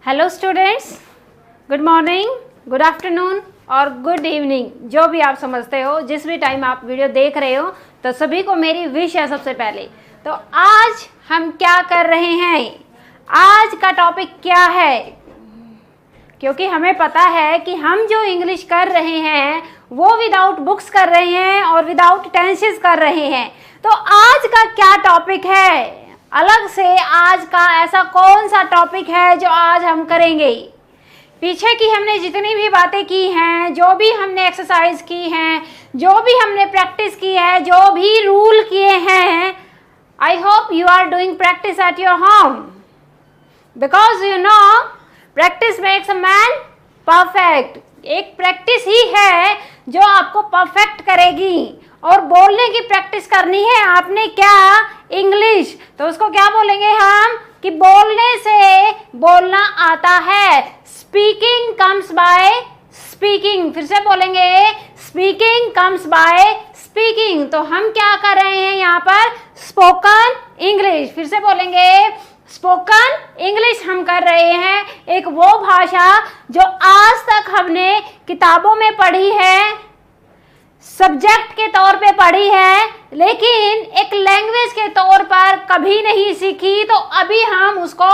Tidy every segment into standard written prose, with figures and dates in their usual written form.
Hello students, good morning, good afternoon और good evening, जो भी आप समझते हो, जिस भी टाइम आप वीडियो देख रहे हो, तो सभी को मेरी विश है। सबसे पहले तो आज हम क्या कर रहे हैं, आज का टॉपिक क्या है, क्योंकि हमें पता है कि हम जो इंग्लिश कर रहे हैं वो विदाउट बुक्स कर रहे हैं और विदाउट टेंसेस कर रहे हैं। तो आज का क्या टॉपिक है, अलग से आज का ऐसा कौन सा टॉपिक है जो आज हम करेंगे। पीछे की हमने जितनी भी बातें की हैं, जो भी हमने एक्सरसाइज की हैं, जो भी हमने प्रैक्टिस की है, जो भी रूल किए हैं, I hope you are doing practice at your home, because you know practice makes a man perfect. एक प्रैक्टिस ही है जो आपको परफेक्ट करेगी। और बोलने की प्रैक्टिस करनी है आपने, क्या, इंग्लिश, तो उसको क्या बोलेंगे हम कि बोलने से बोलना आता है। स्पीकिंग कम्स बाय स्पीकिंग, फिर से बोलेंगे स्पीकिंग कम्स बाय स्पीकिंग। तो हम क्या कर रहे हैं यहाँ पर, स्पोकन इंग्लिश, फिर से बोलेंगे स्पोकन इंग्लिश हम कर रहे हैं। एक वो भाषा जो आज तक हमने किताबों में पढ़ी है, सब्जेक्ट के तौर पे पढ़ी है, लेकिन एक लैंग्वेज के तौर पर कभी नहीं सीखी, तो अभी हम उसको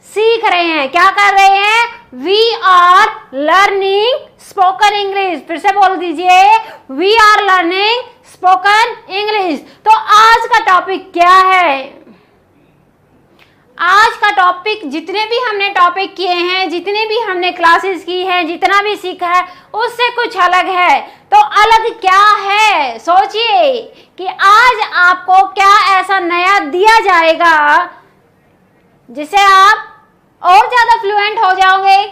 सीख रहे हैं। क्या कर रहे हैं, we are learning spoken English, फिर से बोल दीजिए, we are learning spoken English. तो आज का टॉपिक क्या है, आज का टॉपिक, जितने भी हमने टॉपिक किए हैं, जितने भी हमने क्लासेस की हैं, जितना भी सीखा है, उससे कुछ अलग है। तो अलग क्या है, सोचिए कि आज आपको क्या ऐसा नया दिया जाएगा जिससे आप और ज्यादा फ्लुएंट हो जाओगे,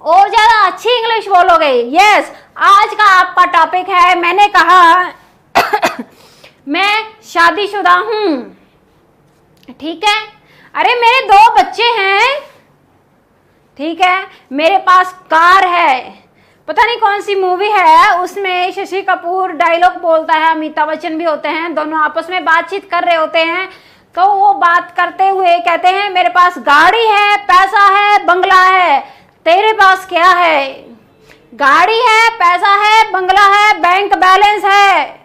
और ज्यादा अच्छी इंग्लिश बोलोगे। यस, आज का आपका टॉपिक है, मैंने कहा मैं शादीशुदा हूं, ठीक है। अरे मेरे 2 बच्चे हैं, ठीक है, मेरे पास कार है। पता नहीं कौन सी मूवी है, उसमें शशि कपूर डायलॉग बोलता है, अमिताभ बच्चन भी होते हैं, दोनों आपस में बातचीत कर रहे होते हैं। तो वो बात करते हुए कहते हैं, मेरे पास गाड़ी है, पैसा है, बंगला है, तेरे पास क्या है। गाड़ी है, पैसा है, बंगला है, बैंक बैलेंस है,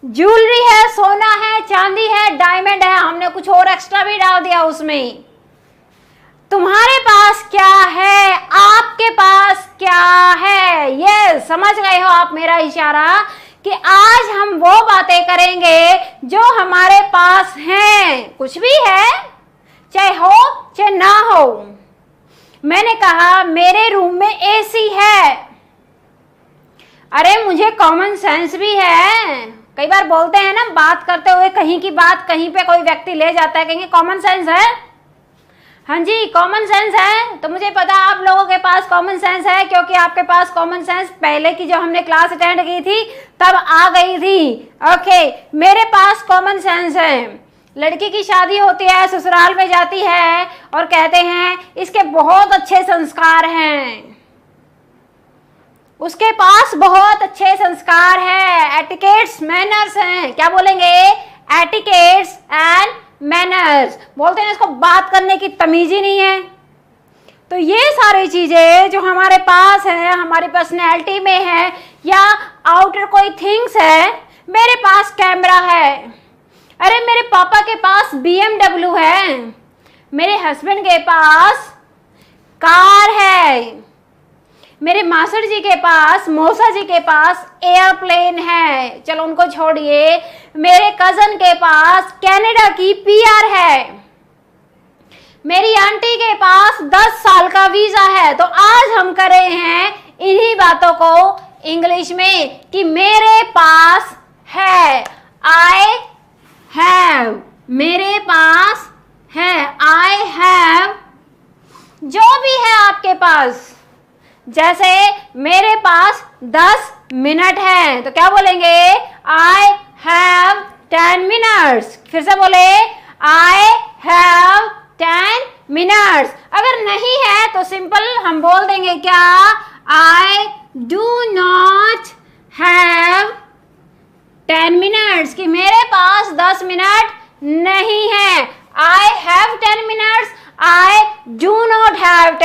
ज्वेलरी है, सोना है, चांदी है, डायमंड है, हमने कुछ और एक्स्ट्रा भी डाल दिया उसमें। तुम्हारे पास क्या है, आपके पास क्या है। ये समझ गए हो आप मेरा इशारा कि आज हम वो बातें करेंगे जो हमारे पास हैं, कुछ भी है, चाहे हो चाहे ना हो। मैंने कहा मेरे रूम में एसी है, अरे मुझे कॉमन सेंस भी है। कई बार बोलते हैं ना, बात करते हुए कहीं की बात कहीं पे कोई व्यक्ति ले जाता है, कहेंगे कॉमन सेंस है। हाँ जी, कॉमन सेंस है। तो मुझे पता आप लोगों के पास कॉमन सेंस है, क्योंकि आपके पास कॉमन सेंस पहले की जो हमने क्लास अटेंड की थी तब आ गई थी। ओके, मेरे पास कॉमन सेंस है। लड़की की शादी होती है, ससुराल में जाती है और कहते हैं इसके बहुत अच्छे संस्कार हैं, उसके पास बहुत अच्छे संस्कार हैं, एटिकेट्स, मैनर्स हैं। क्या बोलेंगे, एटिकेट्स एंड मैनर्स बोलते हैं, इसको बात करने की तमीज ही नहीं है। तो ये सारी चीजें जो हमारे पास है, हमारी पर्सनैलिटी में है, या आउटर कोई थिंग्स है। मेरे पास कैमरा है, अरे मेरे पापा के पास BMW है, मेरे हस्बैंड के पास कार है, मेरे मास्टर जी के पास, मौसा जी के पास एयरप्लेन है। चलो उनको छोड़िए, मेरे कजन के पास कनाडा की PR है, मेरी आंटी के पास 10 साल का वीजा है। तो आज हम कर रहे हैं इन्हीं बातों को इंग्लिश में कि मेरे पास है, आई हैव, मेरे पास है, आई हैव, जो भी है आपके पास। जैसे मेरे पास 10 मिनट है, तो क्या बोलेंगे, आई हैव 10 मिनट्स। फिर से बोले, आई हैव 10 मिनट्स। अगर नहीं है तो सिंपल हम बोल देंगे क्या, I do not have 10 minutes, कि मेरे पास 10 मिनट नहीं है। I have 10 minutes, I do not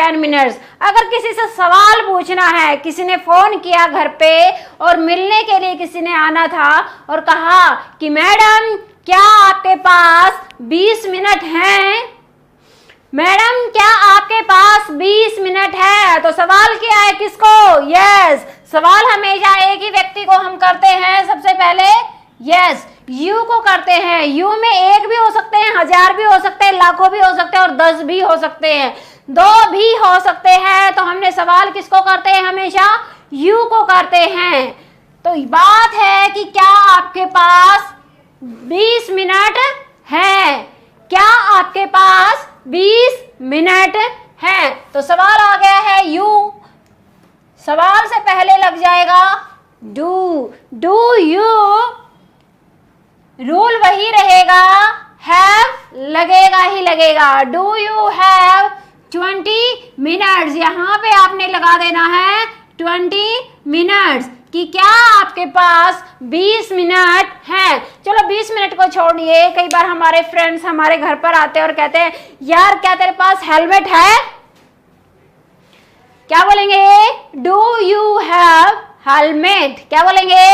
10 minutes। अगर किसी से सवाल पूछना है, किसी ने फोन किया घर पे और मिलने के लिए किसी ने आना था और कहा कि मैडम क्या आपके पास 20 मिनट हैं, मैडम क्या आपके पास 20 मिनट है, तो सवाल क्या है किसको? यस, सवाल हमेशा एक ही व्यक्ति को हम करते हैं सबसे पहले, यस, यू को करते हैं। यू में एक भी हो सकते हैं, 1000 भी हो सकते हैं, लाखों भी हो सकते हैं और 10 भी हो सकते हैं, 2 भी हो सकते हैं। तो हमने सवाल किसको करते हैं? हमेशा यू को करते हैं। तो बात है कि क्या आपके पास 20 मिनट है? क्या आपके पास 20 मिनट है? तो सवाल आ गया है यू, सवाल से पहले लग जाएगा डू यू, रूल वही रहेगा, हैव लगेगा ही लगेगा। डू यू हैव 20 मिनट्स, यहां पे आपने लगा देना है 20 मिनट्स कि क्या आपके पास 20 मिनट हैं। चलो 20 मिनट को छोड़िए, कई बार हमारे फ्रेंड्स हमारे घर पर आते हैं और कहते हैं यार क्या तेरे पास हेलमेट है? क्या बोलेंगे? Do you have helmet? क्या बोलेंगे?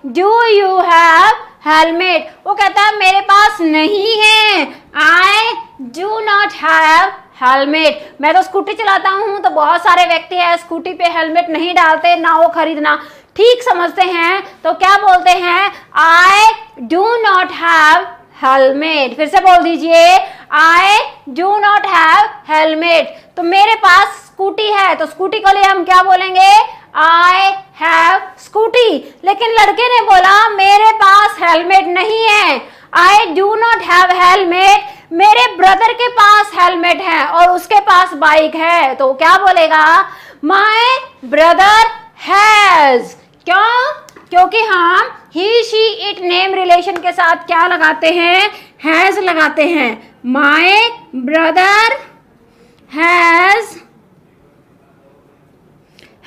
Do you have helmet. वो कहता है मेरे पास नहीं है, I do not have helmet. मैं तो स्कूटी चलाता हूं, तो बहुत सारे व्यक्ति हैं स्कूटी पे हेलमेट नहीं डालते, ना वो खरीदना ठीक समझते हैं, तो क्या बोलते हैं? I do not have helmet. फिर से बोल दीजिए, I do not have helmet. तो मेरे पास स्कूटी है, तो स्कूटी के लिए हम क्या बोलेंगे? I have scooty. लेकिन लड़के ने बोला मेरे पास हेलमेट नहीं है, I do not have helmet. मेरे ब्रदर के पास हेलमेट है और उसके पास बाइक है, तो क्या बोलेगा? माई ब्रदर हैज। क्यों? क्योंकि हम ही शी इट नेम रिलेशन के साथ क्या लगाते हैं? हैज लगाते हैं। माई ब्रदर हैज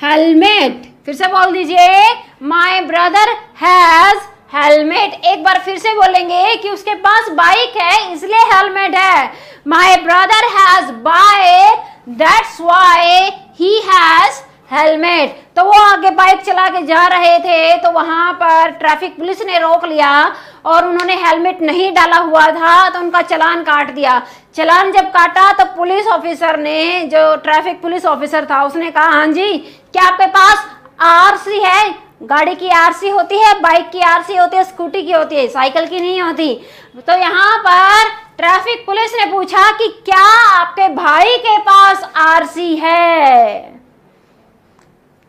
हेलमेट। फिर से बोल दीजिए, माई ब्रदर हैज हेलमेट। एक बार फिर से बोलेंगे कि उसके पास बाइक है इसलिए हेलमेट है। माई brother has bike, that's why he has helmet. तो वो आगे बाइक चला के जा रहे थे, तो वहां पर ट्रैफिक पुलिस ने रोक लिया और उन्होंने हेलमेट नहीं डाला हुआ था, तो उनका चालान काट दिया। चालान जब काटा तो पुलिस ऑफिसर ने, जो ट्रैफिक पुलिस ऑफिसर था, उसने कहा हाँ जी क्या आपके पास आरसी है? गाड़ी की आरसी होती है, बाइक की आरसी होती है, स्कूटी की होती है, साइकिल की नहीं होती। तो यहाँ पर ट्रैफिक पुलिस ने पूछा कि क्या आपके भाई के पास आरसी है?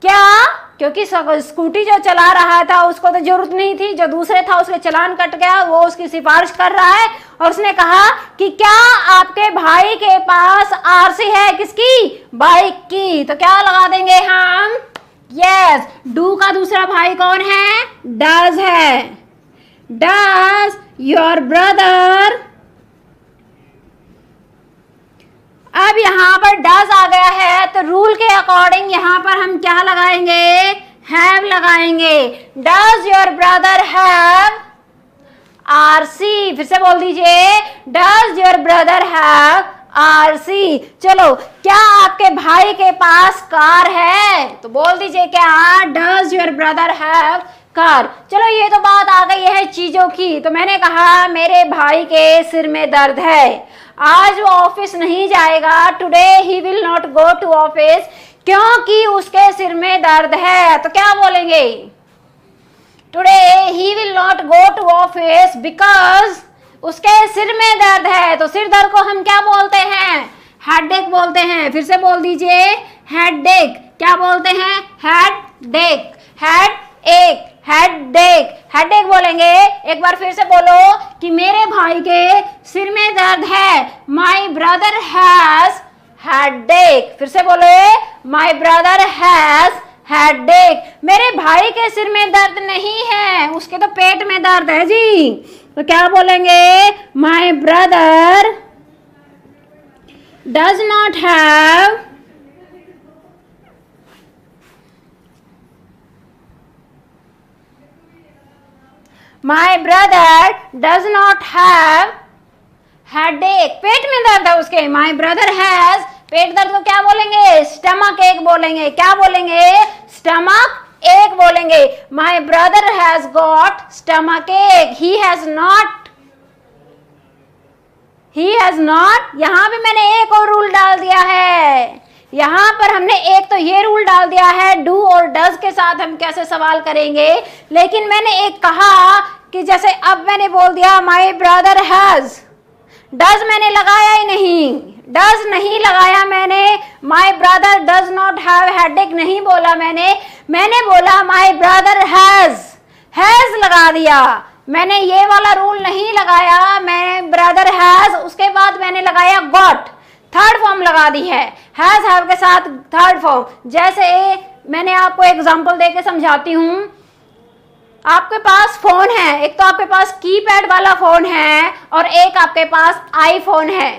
क्या? क्योंकि स्कूटी जो चला रहा था उसको तो जरूरत नहीं थी, जो दूसरे था उसके चालान कट गया, वो उसकी सिफारिश कर रहा है और उसने कहा कि क्या आपके भाई के पास आरसी है? किसकी? बाइक की। तो क्या लगा देंगे हम? यस, डू का दूसरा भाई कौन है? डज है। Does your brother. अब यहाँ पर डज आ गया है, तो रूल के अकॉर्डिंग यहाँ पर हम क्या लगाएंगे? हैव लगाएंगे। Does your brother have RC? फिर से बोल दीजिए, does your brother have RC. चलो, क्या आपके भाई के पास कार है? तो बोल दीजिए क्या? Does your brother have car. चलो ये तो बात आ गई है चीजों की। तो मैंने कहा मेरे भाई के सिर में दर्द है, आज वो ऑफिस नहीं जाएगा, today he will not go to office, क्योंकि उसके सिर में दर्द है। तो क्या बोलेंगे? Today he will not go to office because उसके सिर में दर्द है। तो सिर दर्द को हम क्या बोलते हैं? हेडेक बोलते हैं। फिर से बोल दीजिए, हेडेक। क्या बोलते हैं? हेडेक। हेडेक, हेडेक, हेडेक बोलेंगे। एक बार फिर से बोलो कि मेरे भाई के सिर में दर्द है, माई ब्रदर हैज हेडेक। फिर से बोले, माई ब्रदर हैज हेडेक। मेरे भाई के सिर में दर्द नहीं है, उसके तो पेट में दर्द है जी। तो क्या बोलेंगे? My brother does not have my brother does not have headache. पेट में दर्द है उसके, माई ब्रदर हैज पेट दर्द को क्या बोलेंगे? स्टमक एक बोलेंगे। क्या बोलेंगे? स्टमक एक बोलेंगे। My brother has got stomach ache. He has not. यहां भी मैंने एक और रूल डाल दिया है। यहां पर हमने एक तो ये रूल डाल दिया है, डू और डज के साथ हम कैसे सवाल करेंगे, लेकिन मैंने एक कहा कि जैसे अब मैंने बोल दिया माई ब्रदर हैज, डज मैंने लगाया ही नहीं, डज नहीं लगाया मैंने। माई brother does not have headache नहीं बोला मैंने बोला माई ब्रदर हैज लगा दिया। मैंने ये वाला रूल नहीं लगाया, मैंने ब्रदर हैज, उसके बाद मैंने लगाया गॉट, थर्ड फॉर्म लगा दी है, हैज हैव के साथ थर्ड फॉर्म। जैसे मैंने आपको एग्जांपल देके समझाती हूं। आपके पास फोन है, एक तो आपके पास कीपैड वाला फोन है और एक आपके पास आईफोन है,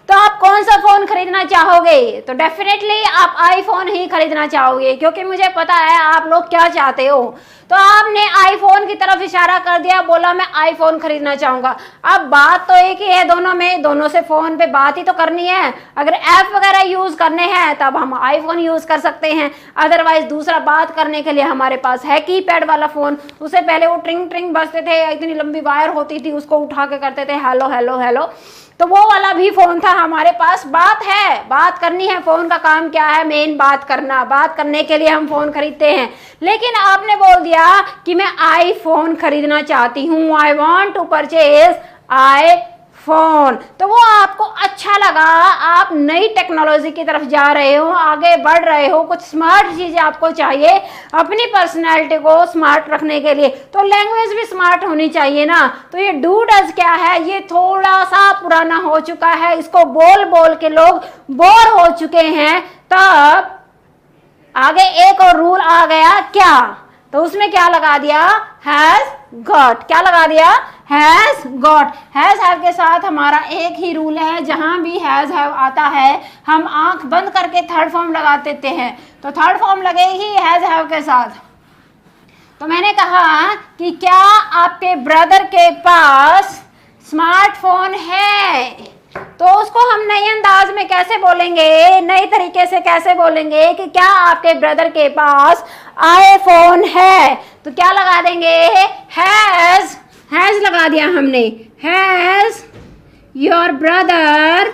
तो आप कौन सा फोन खरीदना चाहोगे? तो डेफिनेटली आप आईफोन ही खरीदना चाहोगे, क्योंकि मुझे पता है आप लोग क्या चाहते हो। तो आपने आईफोन की तरफ इशारा कर दिया, बोला मैं आईफोन खरीदना चाहूंगा। अब बात तो एक ही है दोनों में, दोनों से फोन पे बात ही तो करनी है। अगर ऐप वगैरह यूज करने हैं तब हम आईफोन यूज कर सकते हैं, अदरवाइज दूसरा बात करने के लिए हमारे पास है कीपैड वाला फोन। उससे पहले वो ट्रिंग ट्रिंग बजते थे, इतनी लंबी वायर होती थी, उसको उठा के करते थे हेलो हेलो हेलो, तो वो वाला भी फोन था हमारे पास। बात है, बात करनी है, फोन का काम क्या है? मेन बात करना। बात करने के लिए हम फोन खरीदते हैं। लेकिन आपने बोल दिया कि मैं आईफोन खरीदना चाहती हूँ, I want to purchase iPhone, तो वो आपको अच्छा लगा, आप नई टेक्नोलॉजी की तरफ जा रहे हो, आगे बढ़ रहे हो, कुछ स्मार्ट चीजें आपको चाहिए अपनी पर्सनैलिटी को स्मार्ट रखने के लिए, तो लैंग्वेज भी स्मार्ट होनी चाहिए ना। तो ये डू डज क्या है? ये थोड़ा सा पुराना हो चुका है, इसको बोल बोल के लोग बोर हो चुके हैं। तब आगे एक और रूल आ गया, क्या? तो उसमें क्या लगा दिया? Has got. क्या लगा दिया? Has got. हैज हैव के साथ हमारा एक ही रूल है, जहां भी हैज हैव आता है हम आंख बंद करके थर्ड फॉर्म लगा देते हैं, तो थर्ड फॉर्म लगेगी हैज हैव के साथ। तो मैंने कहा कि क्या आपके ब्रदर के पास स्मार्टफोन है, तो उसको हम नए अंदाज में कैसे बोलेंगे, नए तरीके से कैसे बोलेंगे कि क्या आपके ब्रदर के पास आईफोन है? तो क्या लगा देंगे? हैज लगा दिया हमने, हैज योर ब्रदर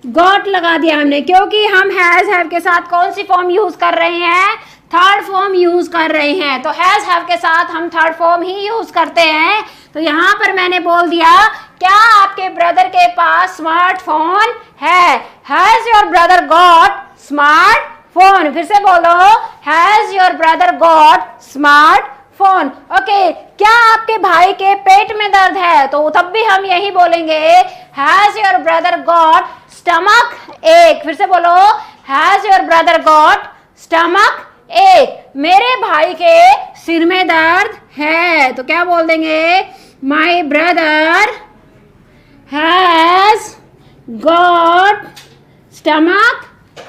गॉट लगा दिया हमने, क्योंकि हम हैज हैव के साथ कौन सी फॉर्म यूज कर रहे हैं? थर्ड फॉर्म यूज कर रहे हैं। तो हैज हैव के साथ हम थर्ड फॉर्म ही यूज करते हैं। तो यहां पर मैंने बोल दिया, क्या आपके ब्रदर के पास स्मार्टफोन है? Has your brother got smartphone. फिर से बोलो, has your brother got smartphone. Okay, क्या आपके भाई के पेट में दर्द है? तो तब भी हम यही बोलेंगे, has your brother got stomach एक। फिर से बोलो, has your brother got stomach एक। मेरे भाई के सिर में दर्द है, तो क्या बोल देंगे? माई ब्रदर हैज गॉट स्टमक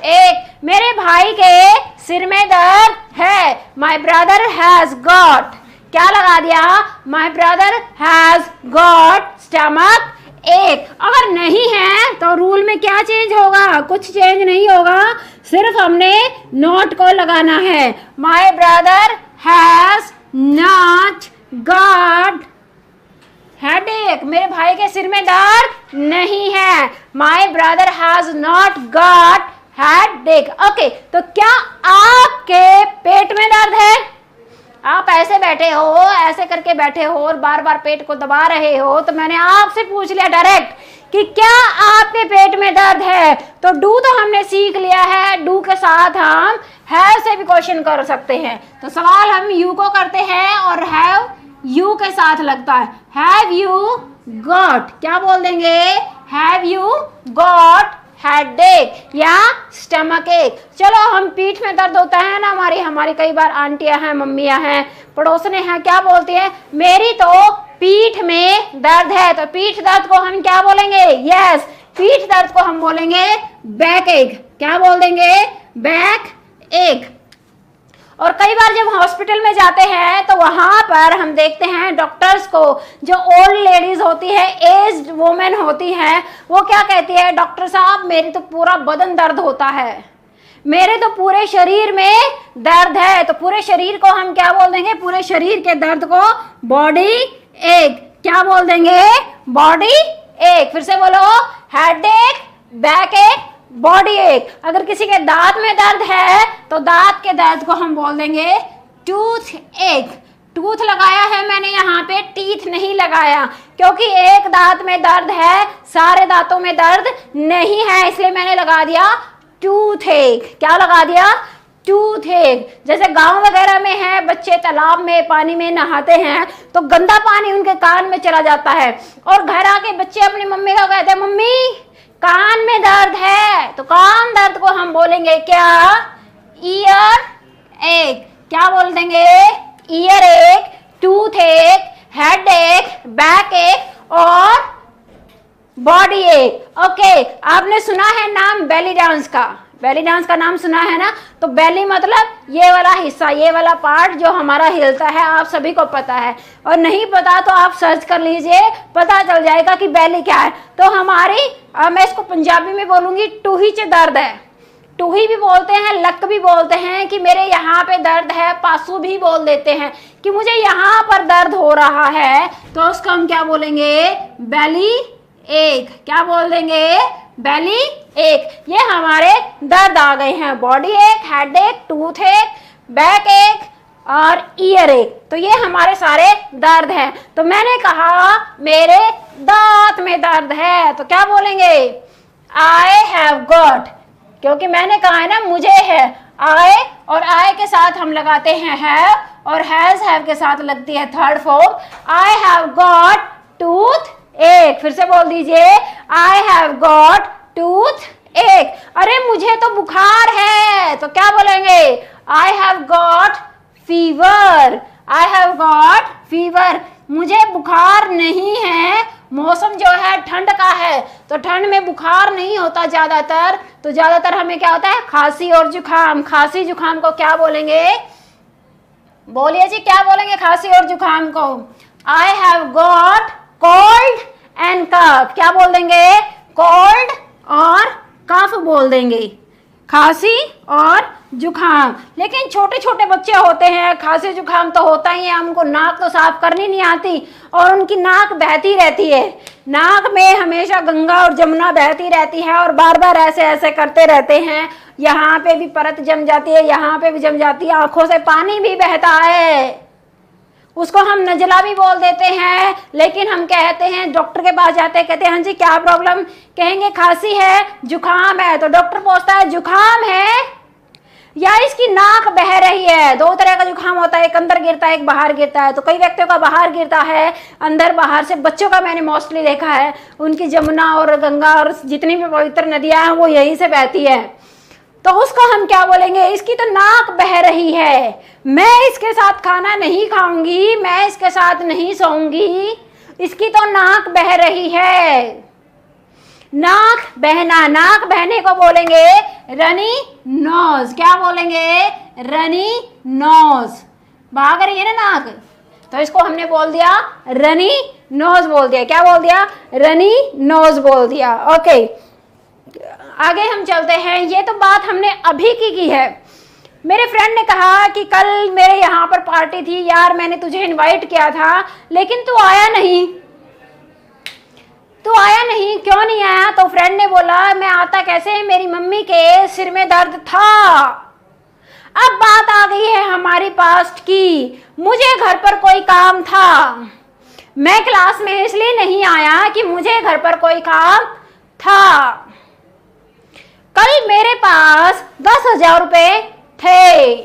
एक। मेरे भाई के सिर में दर्द है, माई ब्रदर हैज गॉट, क्या लगा दिया? माई ब्रदर हैज गॉट स्टमक एक। अगर नहीं है तो रूल में क्या चेंज होगा? कुछ चेंज नहीं होगा, सिर्फ हमने नॉट को लगाना है। माई brother has not got headache. मेरे भाई के सिर में दर्द नहीं है, माई brother has not got headache. Okay, तो क्या आपके पेट में दर्द है? आप ऐसे बैठे हो, ऐसे करके बैठे हो और बार बार पेट को दबा रहे हो, तो मैंने आपसे पूछ लिया डायरेक्ट कि क्या आपके पेट में दर्द है? तो डू तो हमने सीख लिया है, डू के साथ हम हैव से भी क्वेश्चन कर सकते हैं। तो सवाल हम यू को करते हैं और हैव यू के साथ लगता है। हैव यू गॉट, क्या बोल देंगे? हैव यू गॉट हेडेक या स्टमक एक। चलो, हम पीठ में दर्द होता है ना, हमारी कई बार आंटियां हैं, मम्मियां हैं, पड़ोसने हैं, क्या बोलती हैं? मेरी तो पीठ में दर्द है। तो पीठ दर्द को हम क्या बोलेंगे? यस, पीठ दर्द को हम बोलेंगे बैक एक। क्या बोल देंगे? बैक एक। और कई बार जब हॉस्पिटल में जाते हैं तो वहां पर हम देखते हैं डॉक्टर्स को, जो ओल्ड लेडीज होती है, एज्ड वुमेन होती हैं, वो क्या कहती है, डॉक्टर साहब मेरी तो पूरा बदन दर्द होता है, मेरे तो पूरे शरीर में दर्द है। तो पूरे शरीर को हम क्या बोल देंगे, पूरे शरीर के दर्द को बॉडी एक, क्या बोल देंगे, बॉडी एक। फिर से बोलो, हेड एक, बैक एक, बॉडी एक। अगर किसी के दांत में दर्द है तो दांत के दर्द को हम बोल देंगे टूथ एक। टूथ लगाया है मैंने यहाँ पे, टीथ नहीं लगाया, क्योंकि एक दांत में दर्द है, सारे दांतों में दर्द नहीं है, इसलिए मैंने लगा दिया टूथ एक। क्या लगा दिया, टूथ एक। जैसे गांव वगैरह में है, बच्चे तालाब में पानी में नहाते हैं तो गंदा पानी उनके कान में चला जाता है, और घर आके बच्चे अपनी मम्मी को कहते हैं, मम्मी कान में दर्द है, तो कान दर्द को हम बोलेंगे क्या, ईयर एक। क्या बोल देंगे, ईयर एक, टूथ एक, हेड एक, बैक एक और बॉडी एक। ओके, आपने सुना है नाम बेली डांस का, बेली डांस का नाम सुना है ना। तो बेली मतलब ये वाला हिस्सा, ये वाला पार्ट जो हमारा हिलता है, आप सभी को पता है, और नहीं पता तो आप सर्च कर लीजिए, पता चल जाएगा कि बेली क्या है। तो हमारी, मैं इसको पंजाबी में बोलूंगी, टूही च दर्द है। टूही भी बोलते हैं, लक भी बोलते हैं कि मेरे यहाँ पे दर्द है, पासू भी बोल देते हैं कि मुझे यहाँ पर दर्द हो रहा है, तो उसको हम क्या बोलेंगे, बेली एक। क्या बोल देंगे, बेली एक। ये हमारे दर्द आ गए हैं, बॉडी एक, हेड एक, टूथ एक, बैक एक और ईयर एक। तो ये हमारे सारे दर्द हैं। तो मैंने कहा मेरे दांत में दर्द है, तो क्या बोलेंगे, आई हैव गॉट, क्योंकि मैंने कहा है ना मुझे है, आई, और आई के साथ हम लगाते हैं हैव, और हैव के साथ लगती है third form, I have got tooth एक। फिर से बोल दीजिए, आई हैव गॉट टूथ एक। अरे मुझे तो बुखार है, तो क्या बोलेंगे, आई have got fever, I have got fever. मुझे बुखार नहीं है, मौसम जो है ठंड का है, तो ठंड में बुखार नहीं होता ज्यादातर, तो ज्यादातर हमें क्या होता है, खांसी और जुखाम। खांसी जुखाम को क्या बोलेंगे, बोलिए जी, क्या बोलेंगे खांसी और जुखाम को, I have got cold and cough. क्या बोल देंगे, कोल्ड और कफ बोल देंगे, खांसी और जुखाम। लेकिन छोटे छोटे बच्चे होते हैं, खांसी जुखाम तो होता ही है, उनको नाक तो साफ करनी नहीं आती और उनकी नाक बहती रहती है, नाक में हमेशा गंगा और जमुना बहती रहती है, और बार बार ऐसे ऐसे करते रहते हैं, यहाँ पे भी परत जम जाती है, यहाँ पे भी जम जाती है, आंखों से पानी भी बहता है, उसको हम नजला भी बोल देते हैं। लेकिन हम कहते हैं, डॉक्टर के पास जाते हैं, कहते हैं हाँ जी क्या प्रॉब्लम, कहेंगे खांसी है, जुखाम है, तो डॉक्टर पूछता है जुखाम है या इसकी नाक बह रही है। दो तरह का जुखाम होता है, एक अंदर गिरता है, एक बाहर गिरता है। तो कई व्यक्तियों का बाहर गिरता है, अंदर बाहर से, बच्चों का मैंने मोस्टली देखा है, उनकी जमुना और गंगा और जितनी भी पवित्र नदियां हैं वो यहीं से बहती है, तो उसको हम क्या बोलेंगे, इसकी तो नाक बह रही है, मैं इसके साथ खाना नहीं खाऊंगी, मैं इसके साथ नहीं सोऊंगी, इसकी तो नाक बह रही है। नाक बहना, नाक बहने को बोलेंगे रनी नोज। क्या बोलेंगे, रनी नोज, भाग रही है ना नाक, तो इसको हमने बोल दिया रनी नोज बोल दिया। क्या बोल दिया, रनी नोज बोल दिया। ओके, आगे हम चलते हैं। ये तो बात हमने अभी की है। मेरे फ्रेंड ने कहा कि कल मेरे यहाँ पर पार्टी थी यार, मैंने तुझे इनवाइट किया था लेकिन तू आया नहीं, तू आया नहीं, क्यों नहीं आया? तो फ्रेंड ने बोला मैं आता कैसे, मेरी मम्मी के सिर में दर्द था। अब बात आ गई है हमारी पास्ट की, मुझे घर पर कोई काम था, मैं क्लास में इसलिए नहीं आया कि मुझे घर पर कोई काम था। कल मेरे पास 10,000 रुपए थे।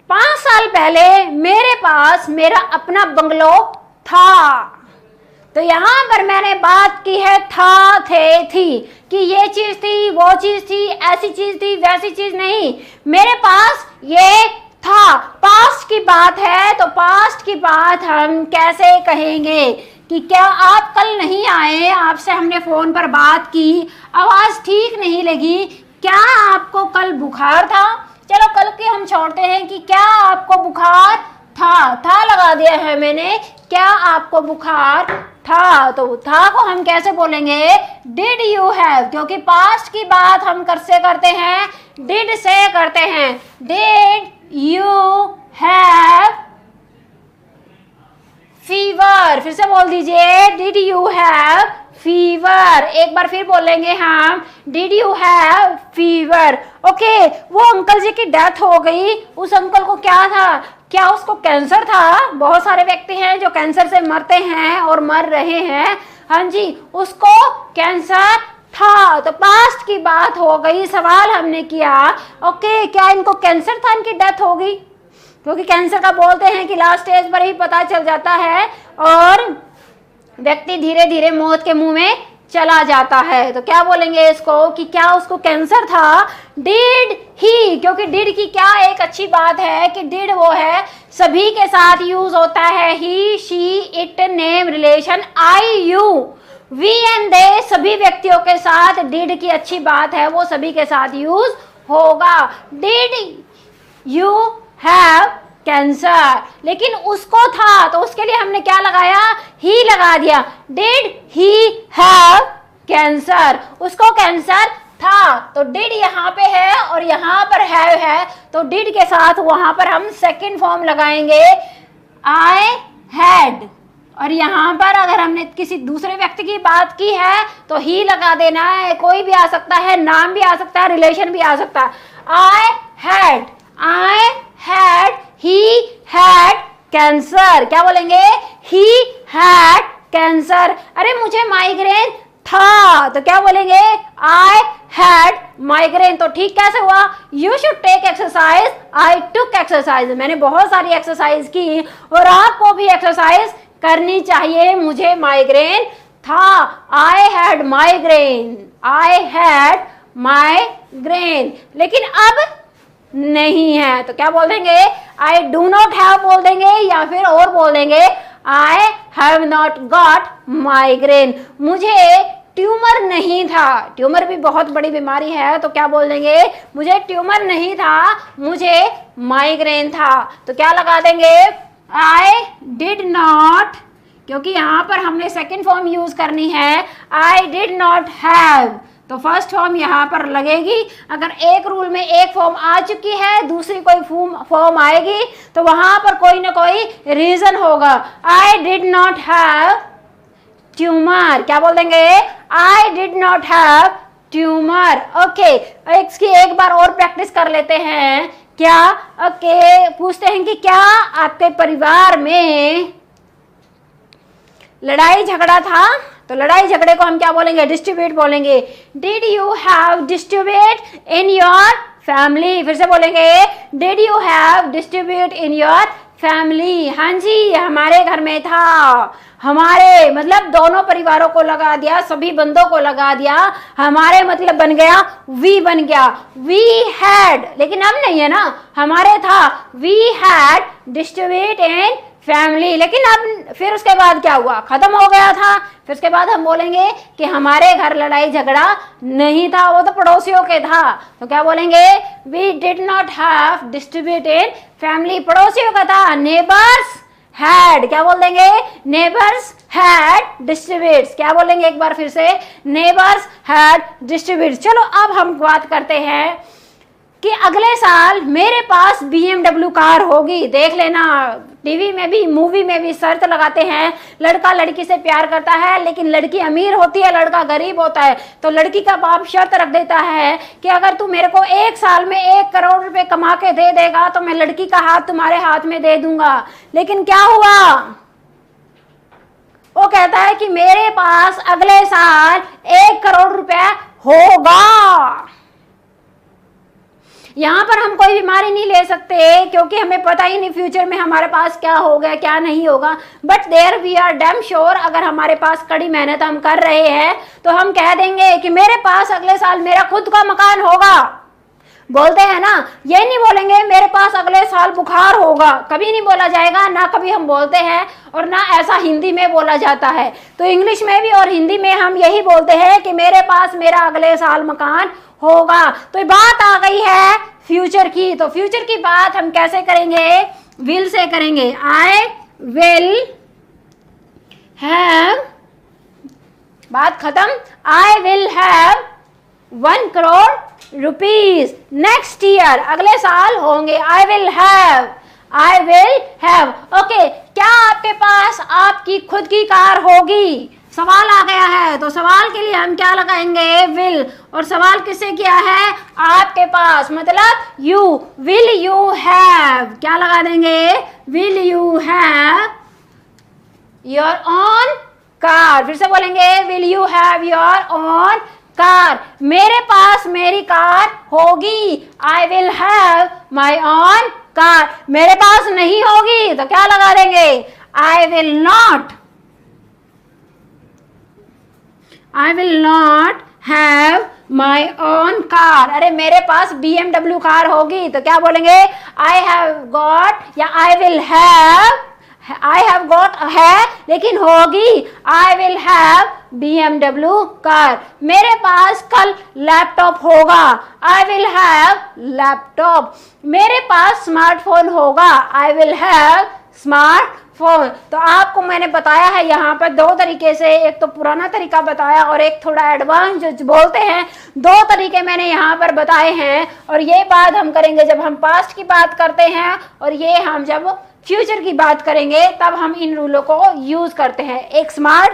5 साल पहले मेरे पास मेरा अपना बंगलो था। तो यहां पर मैंने बात की है था, थे, थी, कि ये चीज थी, वो चीज थी, ऐसी चीज थी, वैसी चीज नहीं, मेरे पास ये था। पास्ट की बात है, तो पास्ट की बात हम कैसे कहेंगे कि क्या आप कल नहीं आए, आपसे हमने फोन पर बात की, आवाज ठीक नहीं लगी, क्या आपको कल बुखार था, चलो कल के हम छोड़ते हैं कि क्या आपको बुखार था लगा दिया है मैंने, क्या आपको बुखार था, तो था को हम कैसे बोलेंगे, डिड यू हैव, क्योंकि पास्ट की बात हम कैसे करते हैं, डिड से करते हैं। डिड यू हैव फीवर, फिर से बोल दीजिए, डिड यू हैव फीवर। एक बार फिर बोलेंगे हम, did you have fever. Okay, वो अंकल जी की डेथ हो गई, उस अंकल को क्या था, क्या उसको कैंसर था? बहुत सारे व्यक्ति हैं जो कैंसर से मरते हैं और मर रहे हैं। हाँ जी, उसको कैंसर था, तो पास्ट की बात हो गई। सवाल हमने किया, ओके, क्या इनको कैंसर था, इनकी डेथ हो गई? क्योंकि कैंसर का बोलते हैं कि लास्ट स्टेज पर ही पता चल जाता है और व्यक्ति धीरे धीरे मौत के मुंह में चला जाता है। तो क्या बोलेंगे इसको कि क्या उसको कैंसर था? डिड ही, क्योंकि डिड की क्या एक अच्छी बात है कि डिड वो है सभी के साथ यूज होता है, he, she, it, name, relation, I, you, we and they, सभी व्यक्तियों के साथ डिड की अच्छी बात है, वो सभी के साथ यूज होगा। डिड यू हैव कैंसर, लेकिन उसको था तो उसके लिए हमने क्या लगाया, ही लगा दिया। डिड ही हैव कैंसर, उसको कैंसर था, तो डिड यहाँ पे है और यहाँ पर हैव है, तो डिड के साथ वहां पर हम सेकंड फॉर्म लगाएंगे, आई हैड। और यहाँ पर अगर हमने किसी दूसरे व्यक्ति की बात की है तो ही लगा देना है, कोई भी आ सकता है, नाम भी आ सकता है, रिलेशन भी आ सकता है। I had he had cancer, क्या बोलेंगे, he had cancer। अरे मुझे माइग्रेन था, तो क्या बोलेंगे, I had migraine। तो ठीक कैसे हुआ, you should take exercise, I took exercise। मैंने बहुत सारी एक्सरसाइज की और आपको भी एक्सरसाइज करनी चाहिए। मुझे माइग्रेन था, I had migraine, लेकिन अब नहीं है, तो क्या बोल देंगे, आई डू नॉट हैव बोल देंगे, या फिर और बोल देंगे, I have not got migraine. मुझे ट्यूमर नहीं था, ट्यूमर भी बहुत बड़ी बीमारी है, तो क्या बोल देंगे, मुझे ट्यूमर नहीं था, मुझे माइग्रेन था। तो क्या लगा देंगे, आई डिड नॉट, क्योंकि यहाँ पर हमने सेकेंड फॉर्म यूज करनी है, आई डिड नॉट हैव, तो फर्स्ट फॉर्म यहाँ पर लगेगी। अगर एक रूल में एक फॉर्म आ चुकी है, दूसरी कोई फॉर्म आएगी, तो वहां पर कोई ना कोई रीजन होगा। I did not have tumour, क्या बोल देंगे, I did not have tumour. Okay, इसकी एक बार और प्रैक्टिस कर लेते हैं। क्या, ओके, पूछते हैं कि क्या आपके परिवार में लड़ाई झगड़ा था? तो लड़ाई झगड़े को हम क्या बोलेंगे, डिस्ट्रीब्यूट बोलेंगे। Did you have distribute in your family, फिर से बोलेंगे, did you have distribute in your family. हाँ जी, हमारे घर में था, हमारे मतलब दोनों परिवारों को लगा दिया, सभी बंदों को लगा दिया, हमारे मतलब बन गया, वी बन गया। वी हैड, लेकिन अब नहीं है ना, हमारे था, we had distribute in family, लेकिन अब फिर उसके बाद क्या हुआ, खत्म हो गया था। फिर उसके बाद हम बोलेंगे कि हमारे घर लड़ाई झगड़ा नहीं था, वो तो पड़ोसियों के था, तो क्या बोलेंगे, we did not have distribute in family, पड़ोसियों का था। नेबर्स हैड, क्या बोल देंगे, नेबर्स हैड डिस्ट्रीब्यूट, क्या बोलेंगे एक बार फिर से, नेबर्स हैड डिस्ट्रीब्यूट। चलो अब हम बात करते हैं कि अगले साल मेरे पास BMW कार होगी। देख लेना, टीवी में भी, मूवी में भी शर्त लगाते हैं, लड़का लड़की से प्यार करता है, लेकिन लड़की अमीर होती है, लड़का गरीब होता है, तो लड़की का बाप शर्त रख देता है कि अगर तू मेरे को 1 साल में 1 करोड़ रुपए कमा के दे देगा तो मैं लड़की का हाथ तुम्हारे हाथ में दे दूंगा। लेकिन क्या हुआ, वो कहता है कि मेरे पास अगले साल 1 करोड़ रुपए होगा। यहाँ पर हम कोई बीमारी नहीं ले सकते, क्योंकि हमें पता ही नहीं फ्यूचर में हमारे पास क्या होगा क्या नहीं होगा। But there we are damn sure, अगर हमारे पास कड़ी मेहनत हम कर रहे हैं तो हम कह देंगे कि मेरे पास अगले साल मेरा खुद का मकान होगा। बोलते हैं ना, ये नहीं बोलेंगे मेरे पास अगले साल बुखार होगा, कभी नहीं बोला जाएगा, ना कभी हम बोलते हैं और ना ऐसा हिंदी में बोला जाता है। तो इंग्लिश में भी और हिंदी में हम यही बोलते हैं कि मेरे पास मेरा अगले साल मकान होगा। तो बात आ गई है फ्यूचर की। तो फ्यूचर की बात हम कैसे करेंगे? विल से करेंगे। आई विल हैव, बात खत्म। I will have 1 crore rupees next year, अगले साल होंगे। I will have, I will have. Okay, क्या आपके पास आपकी खुद की कार होगी? सवाल आ गया है, तो सवाल के लिए हम क्या लगाएंगे? विल। और सवाल किससे किया है? आपके पास, मतलब यू। विल यू हैव, क्या लगा देंगे? Will you have your own car. फिर से बोलेंगे, will you have your own car. मेरे पास मेरी कार होगी। I will have my own car. मेरे पास नहीं होगी तो क्या लगा देंगे? I will not, I will not have my own car. अरे मेरे पास BMW कार होगी तो क्या बोलेंगे? आई हैव गॉट, या I will have, I have got है लेकिन होगी, I will have BMW car. मेरे पास कल लैपटॉप होगा। I will have laptop. मेरे पास स्मार्टफोन होगा। I will have smartphone. तो आपको मैंने बताया है यहाँ पर 2 तरीके से, एक तो पुराना तरीका बताया और एक थोड़ा एडवांस जो बोलते हैं, 2 तरीके मैंने यहाँ पर बताए हैं। और ये बात हम करेंगे जब हम पास्ट की बात करते हैं, और ये हम जब फ्यूचर की बात करेंगे तब हम इन रूलों को यूज करते हैं। एक स्मार्ट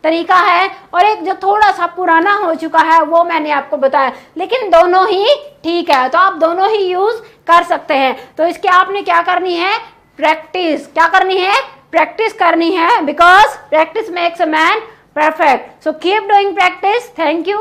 तरीका है और एक जो थोड़ा सा पुराना हो चुका है वो मैंने आपको बताया, लेकिन दोनों ही ठीक है, तो आप दोनों ही यूज कर सकते हैं। तो इसके आपने क्या करनी है? प्रैक्टिस। क्या करनी है? प्रैक्टिस करनी है, because practice makes a man perfect. So keep doing practice. Thank you.